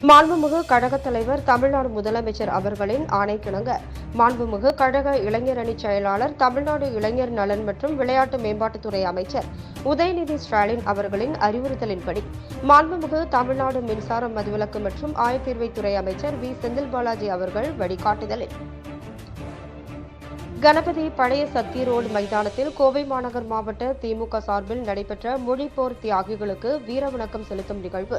மாண்புமிகு கழகத் தலைவர் தமிழ்நாடு முதலமைச்சர் அவர்களின் ஆணைக்கிணங்க மாண்புமிகு கழக இளைஞரணி செயலாளர் தமிழ்நாடு இளைஞர் நலன் மற்றும் விளையாட்டு மேம்பாட்டுத்துறை அமைச்சர் உதயநிதி ஸ்டாலின் அவர்களின் அறிவுறுத்தலின்படி மாண்புமிகு தமிழ்நாடு மின்சாரம் மதுவிலக்கு மற்றும் ஆயத்தீர்வைத்துறை அமைச்சர் வி செந்தில் பாலாஜி அவர்கள் வழிகாட்டுதலில் கணபதி பழைய சத்தி ரோடு மைதானத்தில் கோவை மாநகர் மாவட்ட திமுக சார்பில் நடைபெற்ற மொழிப்போர் தியாகிகளுக்கு வீரவணக்கம் செலுத்தும் நிகழ்வு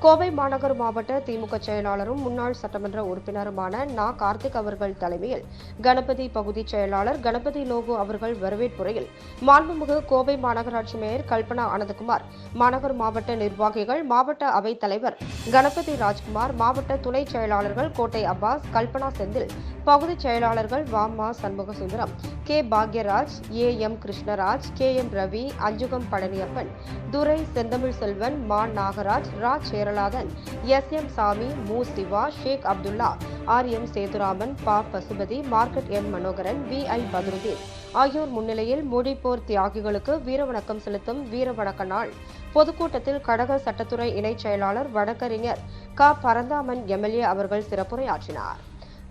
கோவை மாநகர் மாவட்ட திமுக செயலாளரும் முன்னாள் சட்டமன்ற உறுப்பினருமான நா. கார்த்திக் அவர்கள் தலைமையில் கணபதி பகுதி செயலாளர் கணபதி லோகு அவர்கள் வரவேற்புரையில் மாண்புமிகு கோவை மாநகராட்சி மேயர் கல்பனா ஆனந்தகுமார், மாநகர் மாவட்ட நிர்வாகிகள், மாவட்ட அவைத் தலைவர் கணபதி ராஜ்குமார், மாவட்ட துணை செயலாளர்கள் கோட்டை அப்பாஸ், கல்பனா செந்தில், பகுதி செயலாளர்கள் வாமா Shanmuga Sundaram, K. Bhagyaraj, A. Krishnaraj, K. Ravi, Anjugam Palaniappan, Durai Senthamizh Selvan, மா. நாகராஜ், ரா. சேரலாதன், எஸ். சாமி, மு. சிவா, ஷேக் அப்துல்லா, ஆர். சேதுராமன், ப. Pasupathi, market M. Manoharan, V. Badruddin ஆகியோர் முன்னிலையில் மொழிப்போர் தியாகிகளுக்கு வீரவணக்கம் செலுத்தும் வீரவணக்க நாள் பொதுக்கூட்டத்தில் கழக சட்டத்துறை இணைச் செயலாளர் வழக்கறிஞர் க. பரந்தாமன் எம்எல்ஏ அவர்கள் சிறப்புரையாற்றினார்.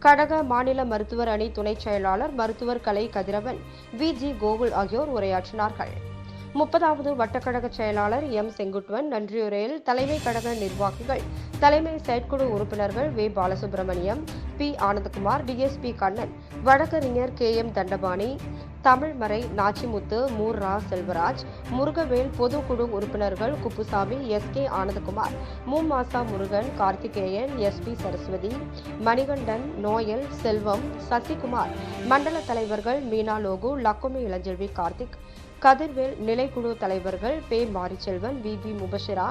கழக மாநில மருத்துவர் அணி துணைச் செயலாளர் மருத்துவர் கலை கதிரவன், வி. கோகுல் ஆகியோர் உரையாற்றினார்கள். 30வது வட்டக்கழக செயலாளர் எம். செங்குட்டுவன் நன்றியுரையில் தலைமை கழக நிர்வாகிகள், தலைமை செயற்குழு உறுப்பினர்கள் வே. பாலசுப்ரமணியம், பி. ஆனந்தகுமார், டிஎஸ்பி கண்ணன், வழக்கறிஞர் கே. தண்டபாணி, தமிழ்மறை நாச்சிமுத்து, மு. ரா. செல்வராஜ், முருகவேல், பொதுக்குழு உறுப்பினர்கள் குப்புசாமி, எஸ். கே. ஆனந்தகுமார், மு. மாசா Murugan, Karthikeyan, S. P. Saraswathi, Manikandan, Noel, Selvam, Sasikumar, மண்டல தலைவர்கள் மீனா லோகு, லக்குமி இளஞ்செல்வி கார்த்திக், கதிர்வேல், நிலைக்குழு தலைவர்கள் பே. மாரிச்செல்வன், வி. முபஷிரா,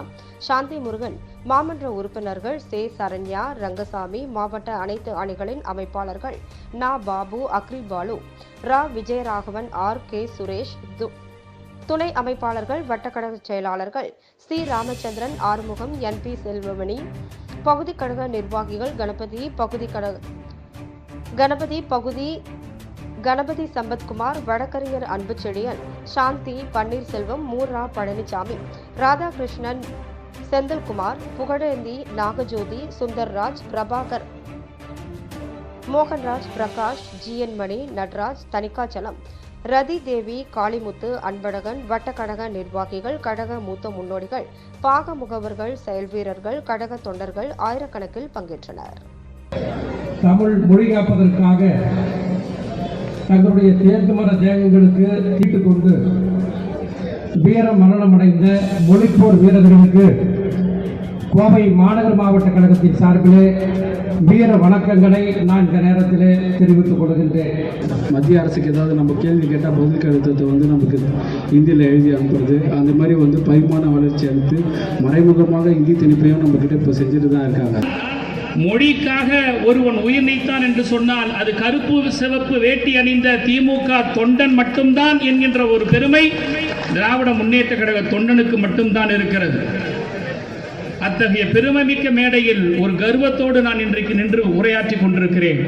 சாந்தி முருகன், மாமன்ற உறுப்பினர்கள் சே. சரண்யா, ரங்கசாமி, மாவட்ட அனைத்து அணிகளின் அமைப்பாளர்கள் நா. பாபு, அக்ரி பாலு, ரா. விஜயராகவன், ஆர். கே. சுரேஷ், துணை அமைப்பாளர்கள், வட்டக்கழக செயலாளர்கள் சி. ராமச்சந்திரன், ஆறுமுகம், என். பி. செல்வமணி, பகுதி கழக நிர்வாகிகள் கணபதி சம்பத்குமார், வழக்கறிஞர் அன்புச்செழியன், சாந்தி, பன்னீர்செல்வம், மு. ரா. பழனிசாமி, ராதாகிருஷ்ணன், செந்தில்குமார், புகழேந்தி, நாகஜோதி, சுந்தர்ராஜ், பிரபாகர், மோகன்ராஜ், பிரகாஷ், ஜி. மணி, நடராஜ், தணிகாச்சலம், ரதி தேவி, காளிமுத்து, அன்பழகன், வட்டக்கழக நிர்வாகிகள், கழக மூத்த முன்னோடிகள், பாக முகவர்கள், செயல் வீரர்கள், கழக தொண்டர்கள் ஆயிரக்கணக்கில் பங்கேற்றனர். தமிழ் மொழி காப்பதற்காக தங்களுடைய தேர்ந்தமர தேகங்களுக்கு தீட்டு கொண்டு வீர மரணமடைந்த மொழிப்போர் வீரர்களுக்கு கோவை மாநகர் மாவட்ட கழகத்தின் சார்பிலே வீர வணக்கங்களை நான் இந்த நேரத்திலே தெரிவித்துக் கொள்கின்றேன். மத்திய அரசுக்கு ஏதாவது நம்ம கேள்வி கேட்டால் பதில் கருத்தத்தை நமக்கு இந்தியில் எழுதி அனுப்புறது, அந்த மாதிரி பரிமாண வளர்ச்சி அளித்து மறைமுகமாக இந்தி திணிப்பையும் நம்மக்கிட்ட இப்போ செஞ்சுட்டு தான் இருக்காங்க. மொழிக்காக ஒருவன் உயிர் நீத்தான் என்று சொன்னால் அது கருப்பு சிவப்பு வேட்டி அணிந்த திமுக தொண்டன் மட்டும்தான் என்கின்ற ஒரு பெருமை திராவிட முன்னேற்ற கழக தொண்டனுக்கு மட்டும்தான் இருக்கிறது. அத்தகைய பெருமைமிக்க மேடையில் ஒரு கர்வத்தோடு நான் இன்றைக்கு நின்று உரையாற்றிக் கொண்டிருக்கிறேன்.